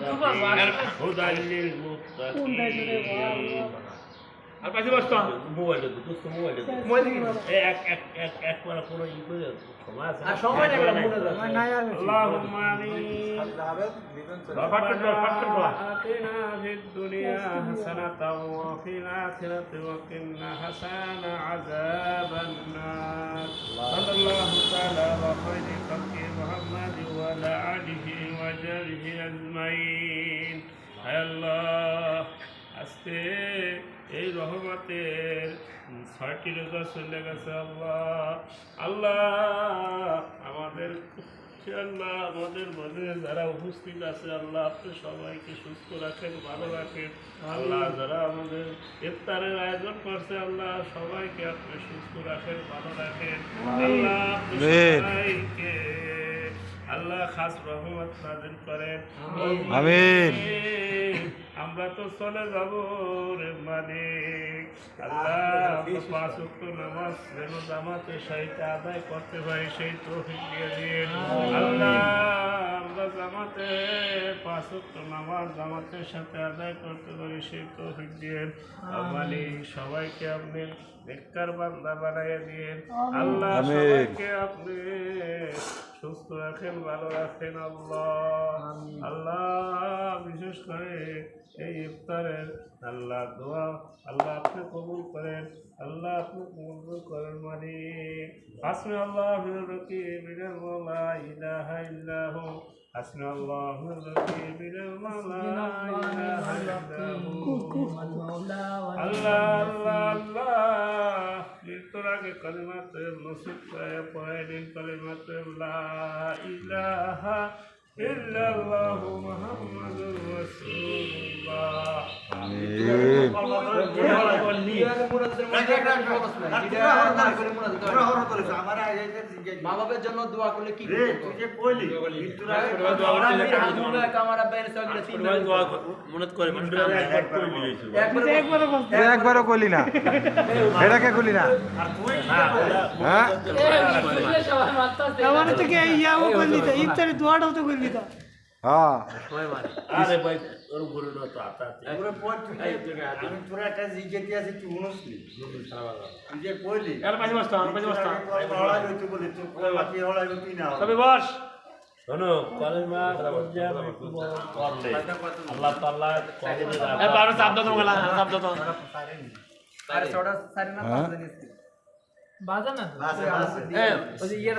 هدى للمتقين আর পাশে বসতো মোবাইলটা দোস্ত মোবাইলটা মোবাইল দেখি এক মানে কোনো ই করে সময় আছে আর সময় নেই বড় মনে যাচ্ছে اللهم آمين ربنا آتنا في الدنيا حسنة وفي الآخرة وقنا حسنة عذاب النار صلى الله تعالى على خير خلق محمد وعلى آله وصحبه أجمعين يا الله আজকে এই রহমতের ৬টি রোজা চলে গেছে আল্লাহ আল্লাহ আমাদের আল্লাহ আমাদের মধ্যে যারা উপস্থিত আছে আল্লাহ আপনি সবাইকে সুস্থ রাখেন ভালো রাখেন আল্লাহ যারা আমাদের ইফতারের আয়োজন করছে আল্লাহ সবাইকে আপনি সুস্থ রাখেন ভালো রাখেন আল্লাহ আপনি সবাইকে আল্লাহ খাস রহমত নাযিল করেন আমিন আমরা তো চলে যাব রে মালিক আল্লাহ আমরা ৫ ওয়াক্ত নামাজ যেন জামাতের সাথে আদায় করতে পারি সেই তৌফিক দিয়ে দিন আল্লাহ আমরা জামাতে ৫ ওয়াক্ত নামাজ জামাতের সাথে আদায় করতে পারি সেই তৌফিক দিন মালিক সবাইকে আপনি নেককার বান্দা বানাইয়া দিন আল্লাহ সবাইকে আপনি সুস্থ রাখেন ভালো রাখেন আল্লাহ আল্লাহ বিশেষ করে এই ইফতারের আল্লাহ দোয়া আল্লাহ আপনি কবুল করেন আল্লাহ আপনি কবুল করেন মালিক হাসবি আল্লাহ মিনাল ওয়াকিল মিনাল মাওলা ইলাহা ইল্লাহু হাসবি আল্লাহ মিনাল ওয়াকিল মিনাল মাওলা ইলাহা ইল্লাহু আল্লাহ আল্লাহ আল্লাহ মৃত্যুর আগে কালিমাতে নসিব করে পড়ে দিন কালিমাতে লা ইলাহা ইল্লাল্লাহু মুহাম্মাদুর রাসূলুল্লাহ মা বাবার জন্য দোয়া করলে কি একবারও কইলি না এটাকে কইলি না হ্যাঁ আমাদের থেকে ইয়াও করলি তো ইফতারে দোয়াটাও তো করলি তো হ্যাঁ আরে ভাই ওর উপরে তো আতা পুরো পড় আমি পুরো একটা জিজ্ঞেস আছে তুই মনসলি তুই যে কইলি আর পাশে বসতো আর পাশে বসতো হড়াই হইতে বলি তুই বাকি হড়াই হইতি না তবে বস শোনো কালেমা পর্যায়ে একটু করলে আল্লাহ তাআলা কবুল এ বারো চাপ দাও তোমরা চাপ দাও আরে ছোটা সারি না পাঁচ দিন বাজা না আছে ওই যে ইয়ের